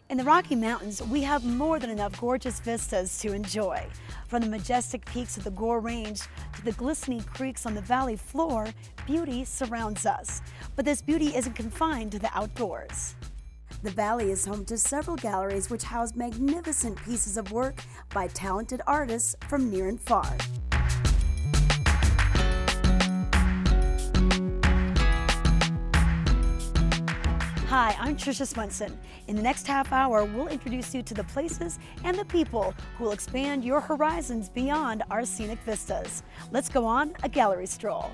In the Rocky Mountains, we have more than enough gorgeous vistas to enjoy. From the majestic peaks of the Gore Range to the glistening creeks on the valley floor, beauty surrounds us. But this beauty isn't confined to the outdoors. The valley is home to several galleries which house magnificent pieces of work by talented artists from near and far. Hi, I'm Tricia Swenson. In the next half hour, we'll introduce you to the places and the people who will expand your horizons beyond our scenic vistas. Let's go on a gallery stroll.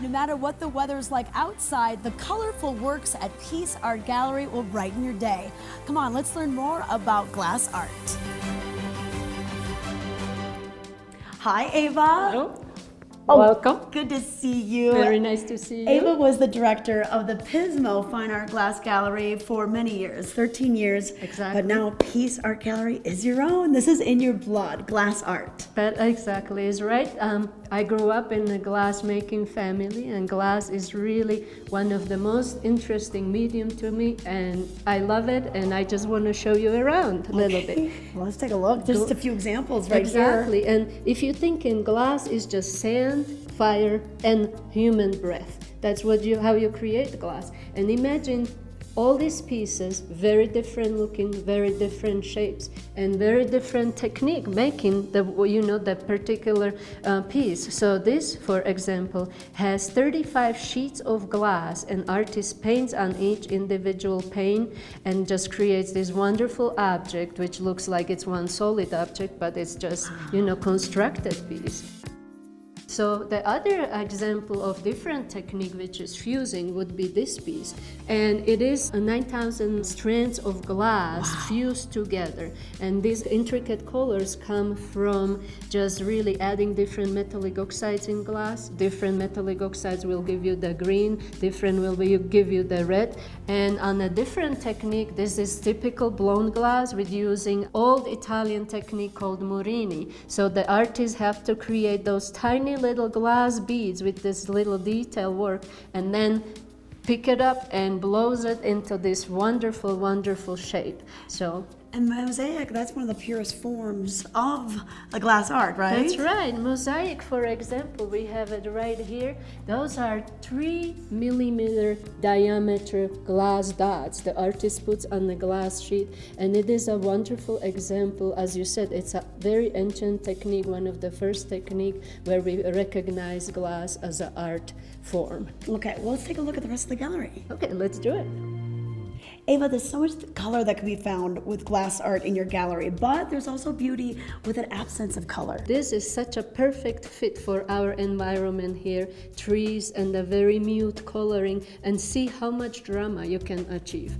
No matter what the weather's like outside, the colorful works at Peace Art Gallery will brighten your day. Come on, let's learn more about glass art. Hi, Ava. Hello. Welcome. Good to see you. Very nice to see you. Ava was the director of the Pismo Fine Art Glass Gallery for many years, 13 years. Exactly. But now Peace Art Gallery is your own. This is in your blood, glass art. That exactly is right. I grew up in a glass making family, and glass is really one of the most interesting medium to me, and I love it, and I just want to show you around a little bit. Well, let's take a look. Just a few examples right Exactly. here. And if you think in glass is just sand, fire, and human breath. That's how you create glass. And imagine all these pieces, very different looking, very different shapes, and very different technique making the particular piece. So this, for example, has 35 sheets of glass, and artist paints on each individual pane and just creates this wonderful object, which looks like it's one solid object, but it's just, constructed piece. So the other example of different technique which is fusing would be this piece, and it is 9,000 strands of glass fused together, and these intricate colors come from just really adding different metallic oxides in glass. Different metallic oxides will give you the green, different will give you the red, and on a different technique, this is typical blown glass with using old Italian technique called Murini. So the artists have to create those tiny little glass beads with this little detail work, and then pick it up and blows it into this wonderful, wonderful shape. And mosaic, that's one of the purest forms of the glass art, right? That's right. Mosaic, for example, we have it right here. Those are 3 millimeter diameter glass dots the artist puts on the glass sheet, and it is a wonderful example. As you said, it's a very ancient technique, one of the first technique where we recognize glass as an art form. Okay, well, let's take a look at the rest of the gallery. Okay, let's do it. Ava, there's so much color that can be found with glass art in your gallery, but there's also beauty with an absence of color. This is such a perfect fit for our environment here, trees and a very mute coloring, and see how much drama you can achieve.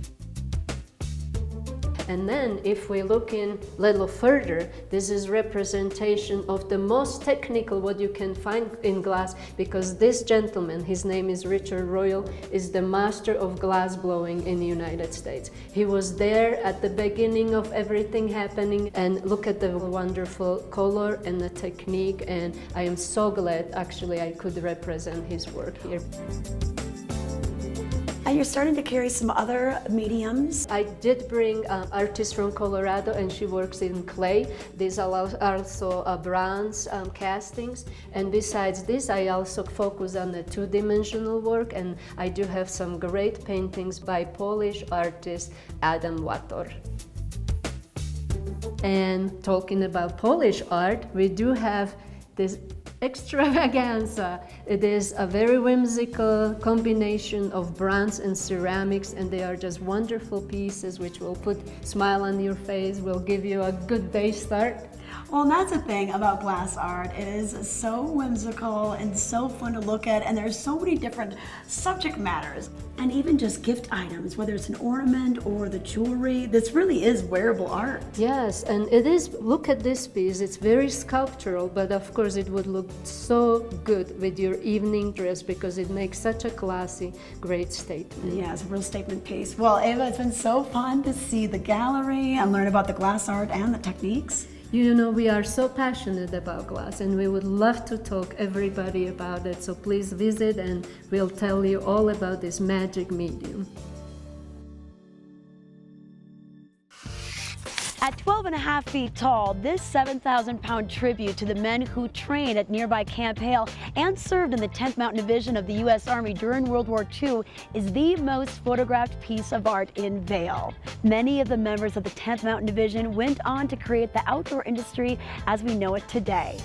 And then if we look in a little further, this is representation of the most technical what you can find in glass, because this gentleman, his name is Richard Royal, is the master of glass blowing in the United States. He was there at the beginning of everything happening, and look at the wonderful color and the technique, and I am so glad actually I could represent his work here. And you're starting to carry some other mediums. I did bring an artist from Colorado, and she works in clay. These are also bronze castings. And besides this, I also focus on the two-dimensional work, and I do have some great paintings by Polish artist Adam Wator. And talking about Polish art, we do have this extravaganza. It is a very whimsical combination of bronze and ceramics, and they are just wonderful pieces which will put a smile on your face, will give you a good day start. Well, and that's the thing about glass art. It is so whimsical and so fun to look at, and there's so many different subject matters. And even just gift items, whether it's an ornament or the jewelry, this really is wearable art. Yes, and it is, look at this piece, it's very sculptural, but of course it would look so good with your evening dress because it makes such a classy, great statement. Yeah, it's a real statement piece. Well, Ava, it's been so fun to see the gallery and learn about the glass art and the techniques. You know, we are so passionate about glass and we would love to talk everybody about it, so please visit and we'll tell you all about this magic medium. At 12.5 feet tall, this 7,000-pound tribute to the men who trained at nearby Camp Hale and served in the 10th Mountain Division of the U.S. Army during World War II is the most photographed piece of art in Vail. Many of the members of the 10th Mountain Division went on to create the outdoor industry as we know it today.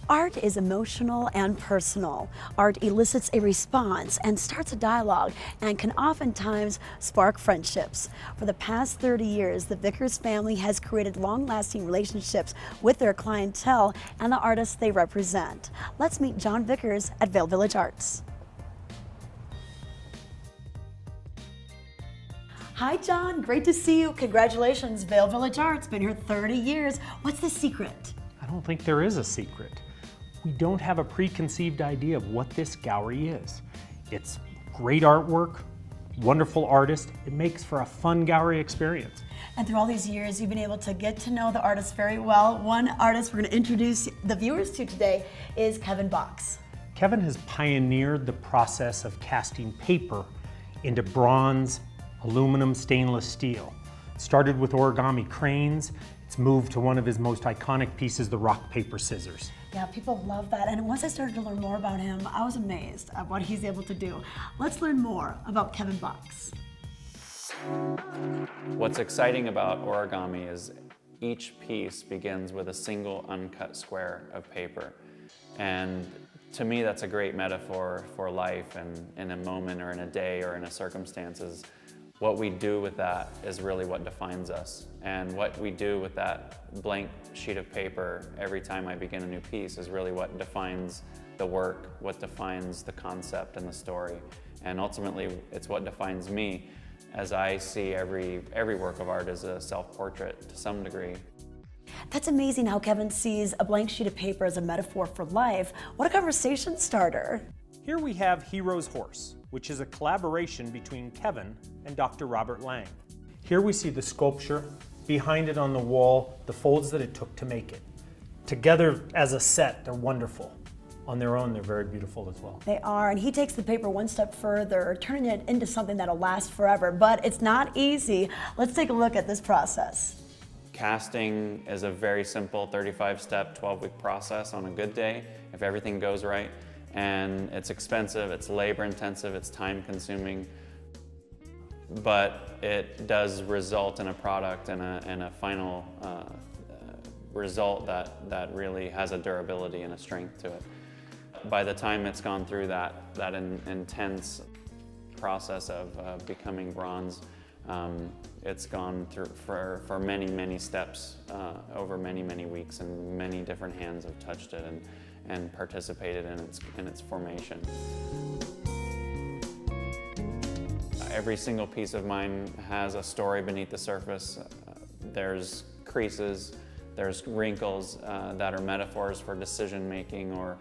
Art is emotional and personal. Art elicits a response and starts a dialogue and can oftentimes spark friendships. For the past 30 years, the Vickers family has created long-lasting relationships with their clientele and the artists they represent. Let's meet John Vickers at Vail Village Arts. Hi, John. Great to see you. Congratulations, Vail Village Arts. Been here 30 years. What's the secret? I don't think there is a secret. We don't have a preconceived idea of what this gallery is. It's great artwork, wonderful artists. It makes for a fun gallery experience. And through all these years, you've been able to get to know the artists very well. One artist we're going to introduce the viewers to today is Kevin Box. Kevin has pioneered the process of casting paper into bronze, aluminum, stainless steel. It started with origami cranes. It's moved to one of his most iconic pieces, the rock, paper, scissors. Yeah, people love that. And once I started to learn more about him, I was amazed at what he's able to do. Let's learn more about Kevin Box. What's exciting about origami is each piece begins with a single uncut square of paper. And to me, that's a great metaphor for life and in a moment or in a day or in a circumstances. What we do with that is really what defines us. And what we do with that blank sheet of paper every time I begin a new piece is really what defines the work, what defines the concept and the story. And ultimately, it's what defines me as I see every work of art as a self-portrait to some degree. That's amazing how Kevin sees a blank sheet of paper as a metaphor for life. What a conversation starter. Here we have Hero's Horse, which is a collaboration between Kevin and Dr. Robert Lang. Here we see the sculpture, behind it on the wall, the folds that it took to make it. Together as a set, they're wonderful. On their own, they're very beautiful as well. They are, and he takes the paper one step further, turning it into something that'll last forever, but it's not easy. Let's take a look at this process. Casting is a very simple 35-step, 12-week process on a good day, if everything goes right. And it's expensive, it's labor intensive, it's time consuming, but it does result in a product and a final result that really has a durability and a strength to it. By the time it's gone through that intense process of becoming bronze, it's gone through for many steps over many weeks, and many different hands have touched it and participated in its formation. Every single piece of mine has a story beneath the surface. There's creases, there's wrinkles that are metaphors for decision making or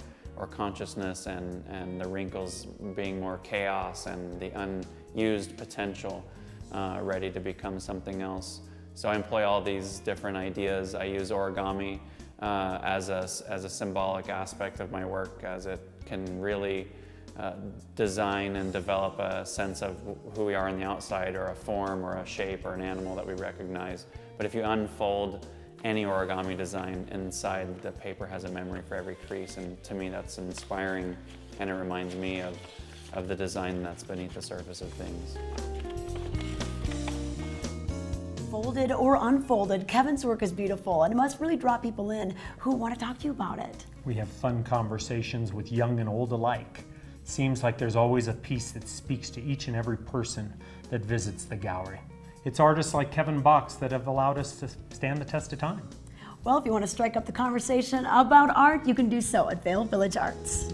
consciousness, and the wrinkles being more chaos and the unused potential ready to become something else. So I employ all these different ideas. I use origami as a symbolic aspect of my work, as it can really design and develop a sense of who we are on the outside, or a form or a shape or an animal that we recognize. But if you unfold any origami design, inside the paper has a memory for every crease, and to me that's inspiring, and it reminds me of the design that's beneath the surface of things. folded or unfolded, Kevin's work is beautiful and it must really draw people in who want to talk to you about it. We have fun conversations with young and old alike. Seems like there's always a piece that speaks to each and every person that visits the gallery. It's artists like Kevin Box that have allowed us to stand the test of time. Well, if you want to strike up the conversation about art, you can do so at Vail Village Arts.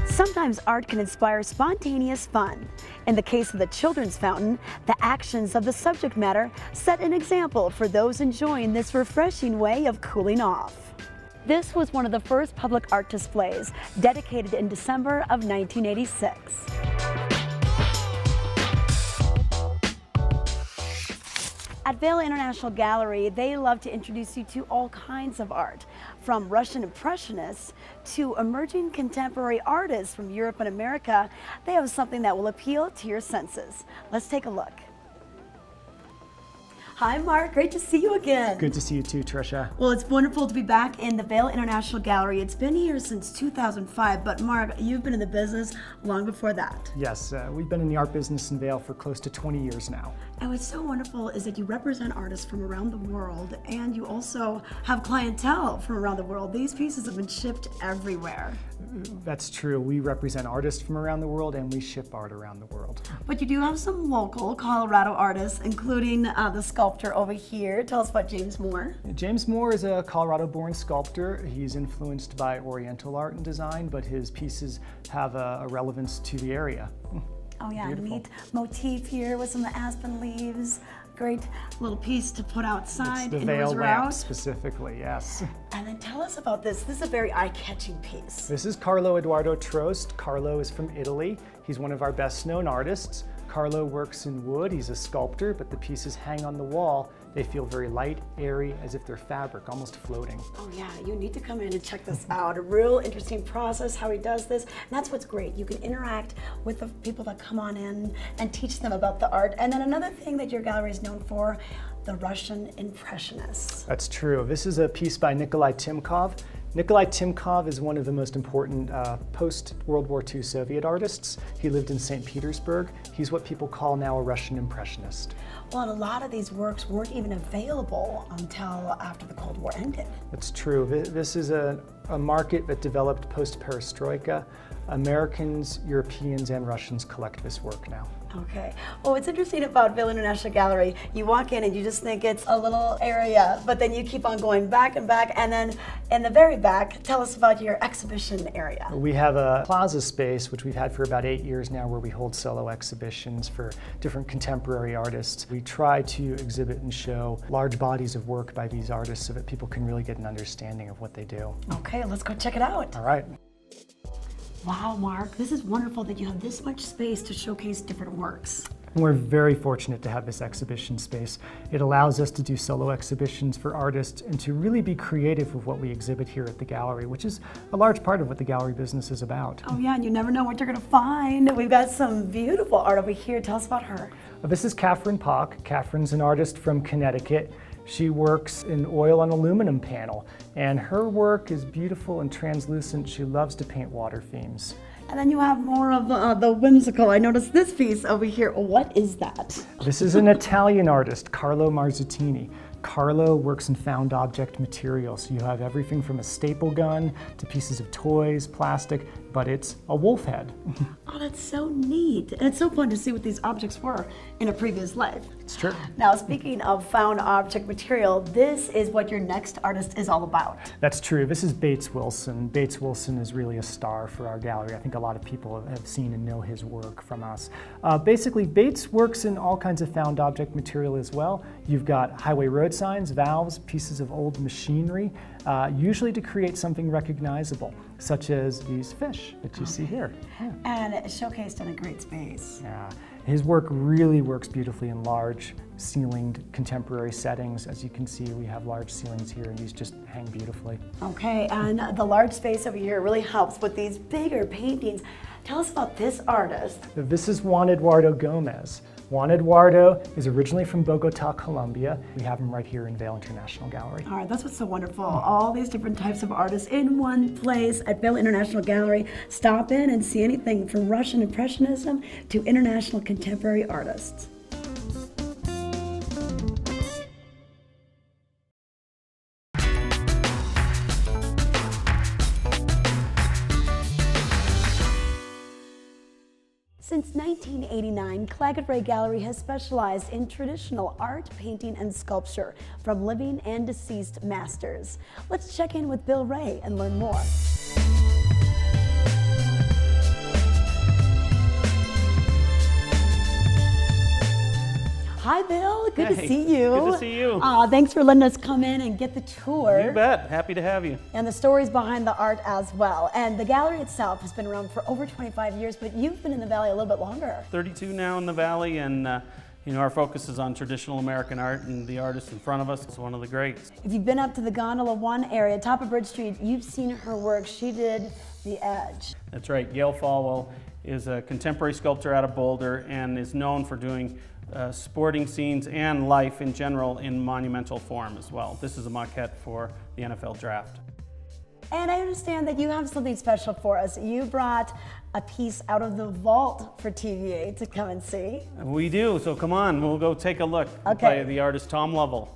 Sometimes art can inspire spontaneous fun. In the case of the children's fountain, the actions of the subject matter set an example for those enjoying this refreshing way of cooling off. This was one of the first public art displays, dedicated in December of 1986. At Vail International Gallery, they love to introduce you to all kinds of art, from Russian Impressionists to emerging contemporary artists from Europe and America. They have something that will appeal to your senses. Let's take a look. Hi, Mark. Great to see you again. Good to see you too, Tricia. Well, it's wonderful to be back in the Vail International Gallery. It's been here since 2005, but Mark, you've been in the business long before that. Yes, we've been in the art business in Vail for close to 20 years now. And what's so wonderful is that you represent artists from around the world, and you also have clientele from around the world. These pieces have been shipped everywhere. That's true. We represent artists from around the world, and we ship art around the world. But you do have some local Colorado artists, including the sculptor over here. Tell us about James Moore. James Moore is a Colorado-born sculptor. He's influenced by Oriental art and design, but his pieces have a relevance to the area. Oh yeah, Beautiful. neat motif here with some aspen leaves. Great little piece to put outside. It's the indoors Vail or lamp out. specifically, yes. And then tell us about this. This is a very eye-catching piece. This is Carlo Eduardo Trost. Carlo is from Italy. He's one of our best-known artists. Carlo works in wood. He's a sculptor, but the pieces hang on the wall. They feel very light, airy, as if they're fabric, almost floating. Oh yeah, you need to come in and check this out. A real interesting process, how he does this. And that's what's great. You can interact with the people that come on in and teach them about the art. And then another thing that your gallery is known for, the Russian Impressionists. That's true. This is a piece by Nikolai Timkov. Nikolai Timkov is one of the most important post-World War II Soviet artists. He lived in St. Petersburg. He's what people call now a Russian Impressionist. Well, and a lot of these works weren't even available until after the Cold War ended. That's true. This is a market that developed post-perestroika. Americans, Europeans, and Russians collect this work now. Okay. Well, what's interesting about Vail International Gallery, you walk in and you just think it's a little area, but then you keep on going back and back, and then in the very back, tell us about your exhibition area. We have a plaza space, which we've had for about 8 years now, where we hold solo exhibitions for different contemporary artists. We try to exhibit and show large bodies of work by these artists so that people can really get an understanding of what they do. Okay, let's go check it out. All right. Wow, Mark, this is wonderful that you have this much space to showcase different works. We're very fortunate to have this exhibition space. It allows us to do solo exhibitions for artists and to really be creative with what we exhibit here at the gallery, which is a large part of what the gallery business is about. Oh yeah, and you never know what you're gonna find. We've got some beautiful art over here. Tell us about her. This is Catherine Pock. Catherine's an artist from Connecticut. She works in oil on aluminum panel, and her work is beautiful and translucent. She loves to paint water themes. And then you have more of the whimsical. I noticed this piece over here. What is that? This is an Italian artist, Carlo Marzettini. Carlo works in found object materials. So you have everything from a staple gun to pieces of toys, plastic, but it's a wolf head. Oh, that's so neat. And it's so fun to see what these objects were in a previous life. It's true. Now, speaking of found object material, this is what your next artist is all about. That's true. This is Bates Wilson. Bates Wilson is really a star for our gallery. I think a lot of people have seen and know his work from us. Basically, Bates works in all kinds of found object material as well. You've got highway road signs, valves, pieces of old machinery, usually to create something recognizable, such as these fish that you see here. Yeah. And it's showcased in a great space. Yeah. His work really works beautifully in large ceilinged contemporary settings. As you can see, we have large ceilings here and these just hang beautifully. Okay, and the large space over here really helps with these bigger paintings. Tell us about this artist. This is Juan Eduardo Gomez. Juan Eduardo is originally from Bogota, Colombia. We have him right here in Vail International Gallery. All right, that's what's so wonderful. All these different types of artists in one place at Vail International Gallery. Stop in and see anything from Russian Impressionism to international contemporary artists. Since 1989, Claggett Ray Gallery has specialized in traditional art, painting, and sculpture from living and deceased masters. Let's check in with Bill Ray and learn more. Hi, Bill. Good to see you. Good to see you. Thanks for letting us come in and get the tour. You bet. Happy to have you. And the stories behind the art as well. And the gallery itself has been around for over 25 years, but you've been in the Valley a little bit longer. 32 now in the Valley, and our focus is on traditional American art, and the artist in front of us is one of the greats. If you've been up to the Gondola 1 area, top of Bridge Street, you've seen her work. She did The Edge. That's right. Gail Falwell is a contemporary sculptor out of Boulder and is known for doing sporting scenes and life in general in monumental form as well. This is a maquette for the NFL draft. And I understand that you have something special for us. You brought a piece out of the vault for TVA to come and see. We do, so come on, we'll go take a look Okay. by the artist Tom Lovell.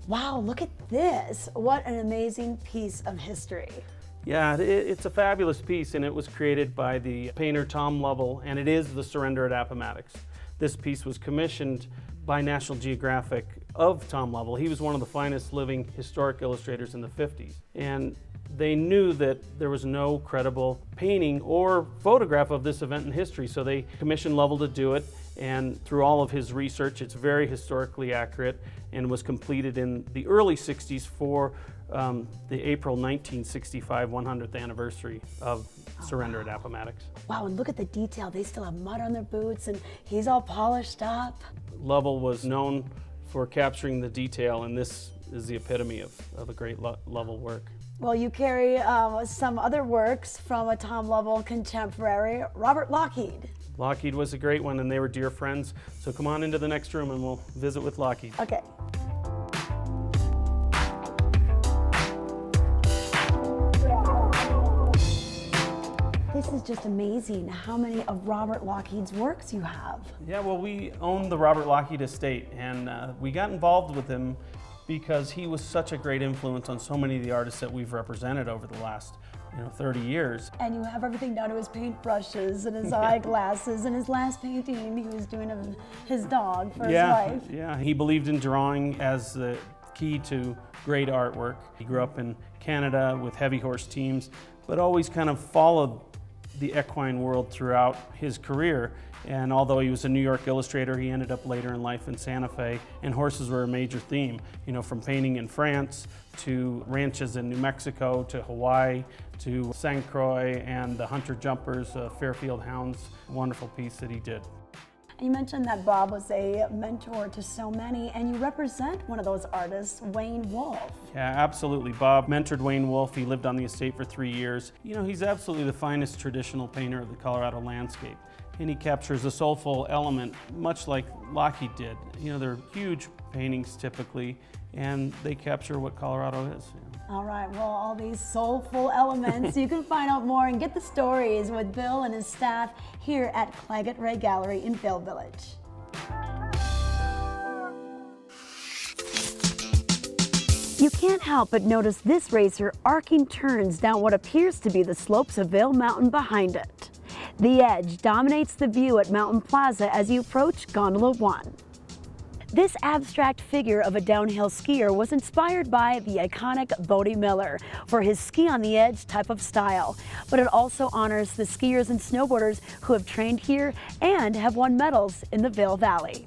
Wow, look at this. What an amazing piece of history. Yeah, it's a fabulous piece, and it was created by the painter Tom Lovell, and it is the Surrender at Appomattox. This piece was commissioned by National Geographic of Tom Lovell. He was one of the finest living historic illustrators in the 50s, and they knew that there was no credible painting or photograph of this event in history, so they commissioned Lovell to do it, and through all of his research, it's very historically accurate and was completed in the early 60s for the April 1965 100th anniversary of Surrender at Appomattox. Wow, and look at the detail. They still have mud on their boots and he's all polished up. Lovell was known for capturing the detail, and this is the epitome of a great Lovell work. Well, you carry some other works from a Tom Lovell contemporary, Robert Lockheed. Lockheed was a great one, and they were dear friends. So come on into the next room and we'll visit with Lockheed. Okay. This is just amazing how many of Robert Lockheed's works you have. Yeah, well, we own the Robert Lockheed estate, and we got involved with him because he was such a great influence on so many of the artists that we've represented over the last 30 years. And you have everything down to his paintbrushes and his eyeglasses, and his last painting he was doing of his dog for his wife. Yeah, he believed in drawing as the key to great artwork. He grew up in Canada with heavy horse teams, but always kind of followed the equine world throughout his career. And although he was a New York illustrator, he ended up later in life in Santa Fe, and horses were a major theme, from painting in France to ranches in New Mexico to Hawaii to St. Croix and the Hunter Jumpers, Fairfield Hounds, wonderful piece that he did. You mentioned that Bob was a mentor to so many, and you represent one of those artists, Wayne Wolf. Yeah, absolutely. Bob mentored Wayne Wolf. He lived on the estate for 3 years. He's absolutely the finest traditional painter of the Colorado landscape, and he captures a soulful element, much like Lockheed did. They're huge paintings typically, and they capture what Colorado is. All right, well, all these soulful elements. You can find out more and get the stories with Bill and his staff here at Claggett Ray Gallery in Vail Village. You can't help but notice this racer arcing turns down what appears to be the slopes of Vail Mountain behind it. The Edge dominates the view at Mountain Plaza as you approach Gondola 1. This abstract figure of a downhill skier was inspired by the iconic Bodie Miller for his ski on the edge type of style, but it also honors the skiers and snowboarders who have trained here and have won medals in the Vail Valley.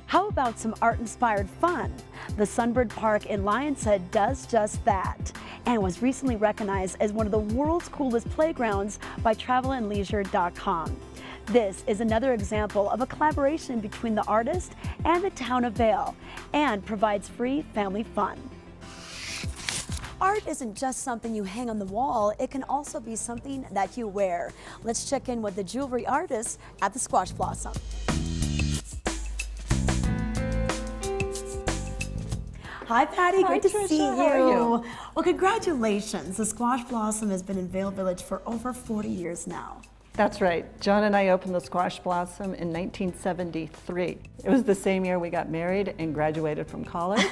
How about some art-inspired fun? The Sunbird Park in Lionshead does just that and was recently recognized as one of the world's coolest playgrounds by travelandleisure.com. This is another example of a collaboration between the artist and the town of Vail and provides free family fun. Art isn't just something you hang on the wall, it can also be something that you wear. Let's check in with the jewelry artist at the Squash Blossom. Hi, Patty. Hi, Great to Tricia. see you. How are you? Well, congratulations. The Squash Blossom has been in Vail Village for over 40 years now. That's right. John and I opened the Squash Blossom in 1973. It was the same year we got married and graduated from college,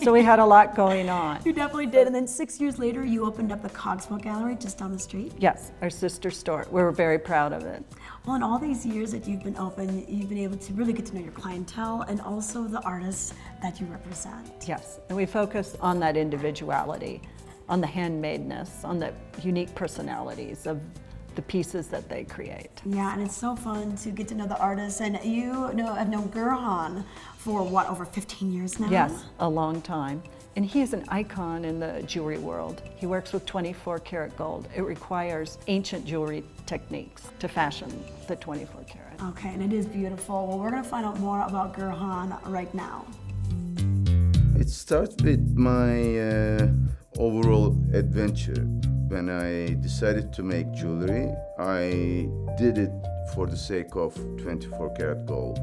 so we had a lot going on. You definitely did. And then 6 years later, you opened up the Cogswell Gallery just down the street. Yes, our sister store. We were very proud of it. Well, in all these years that you've been open, you've been able to really get to know your clientele and also the artists that you represent. Yes, and we focus on that individuality, on the handmadeness, on the unique personalities of the pieces that they create. Yeah, and it's so fun to get to know the artists. And you know, I've known Gurhan for what, over 15 years now? Yes, a long time. And he's an icon in the jewelry world. He works with 24 karat gold. It requires ancient jewelry techniques to fashion the 24 karat. Okay, and it is beautiful. Well, we're gonna find out more about Gurhan right now. It starts with my overall adventure. When I decided to make jewelry, I did it for the sake of 24 karat gold.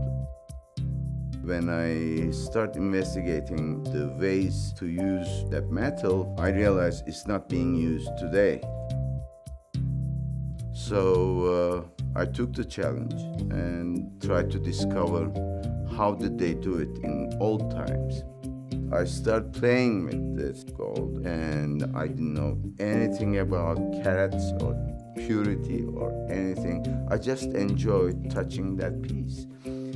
When I start investigating the ways to use that metal, I realized it's not being used today. So I took the challenge and tried to discover how did they do it in old times. I started playing with this gold and I didn't know anything about carats or purity or anything. I just enjoyed touching that piece.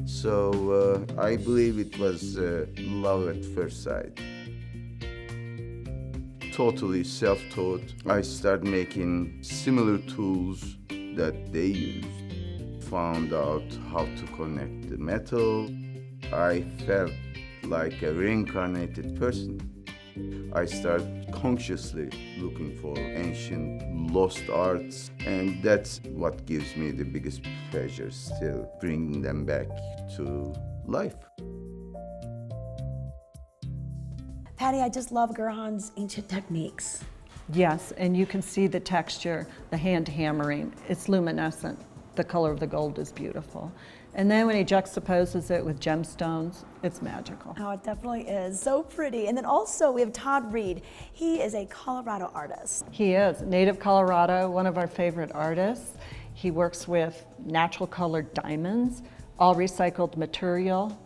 So I believe it was love at first sight. Totally self-taught. I started making similar tools that they used. Found out how to connect the metal. I felt like a reincarnated person. I started consciously looking for ancient lost arts, and that's what gives me the biggest pleasure, still bringing them back to life. Patty, I just love Gurhan's ancient techniques. Yes, and you can see the texture, the hand hammering. It's luminescent. The color of the gold is beautiful. And then when he juxtaposes it with gemstones, it's magical. Oh, it definitely is. So pretty. And then also we have Todd Reed. He is a Colorado artist. He is. Native Colorado, one of our favorite artists. He works with natural colored diamonds, all recycled material.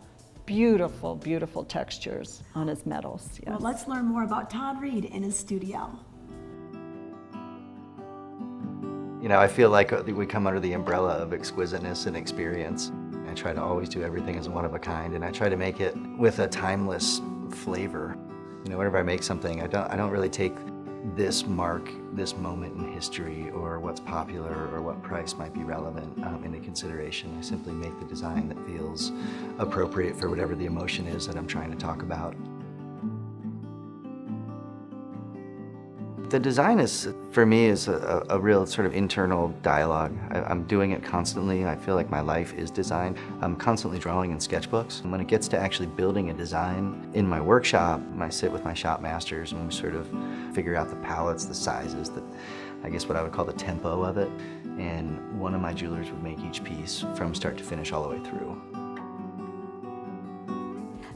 Beautiful, beautiful textures on his metals. Yes. Well, let's learn more about Todd Reed in his studio. You know, I feel like we come under the umbrella of exquisiteness and experience. I try to always do everything as one of a kind, and I try to make it with a timeless flavor. You know, whenever I make something, I don't really take this mark, this moment in history, or what's popular, or what price might be relevant into consideration. I simply make the design that feels appropriate for whatever the emotion is that I'm trying to talk about. The design is, for me, is a real sort of internal dialogue. I'm doing it constantly. I feel like my life is design. I'm constantly drawing in sketchbooks. And when it gets to actually building a design in my workshop, I sit with my shop masters and we sort of figure out the palettes, the sizes, I guess what I would call the tempo of it. And one of my jewelers would make each piece from start to finish all the way through.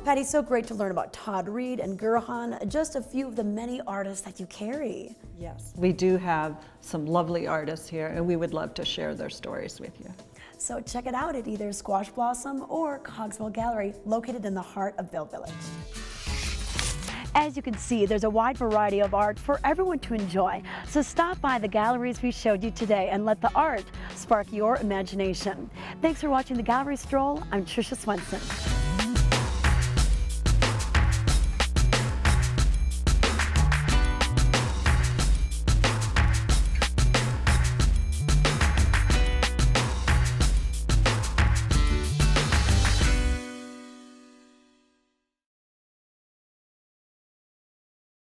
Patty, so great to learn about Todd Reed and Gurhan, just a few of the many artists that you carry. Yes, we do have some lovely artists here, and we would love to share their stories with you. So check it out at either Squash Blossom or Cogswell Gallery, located in the heart of Vail Village. As you can see, there's a wide variety of art for everyone to enjoy. So stop by the galleries we showed you today and let the art spark your imagination. Thanks for watching the Gallery Stroll. I'm Tricia Swenson.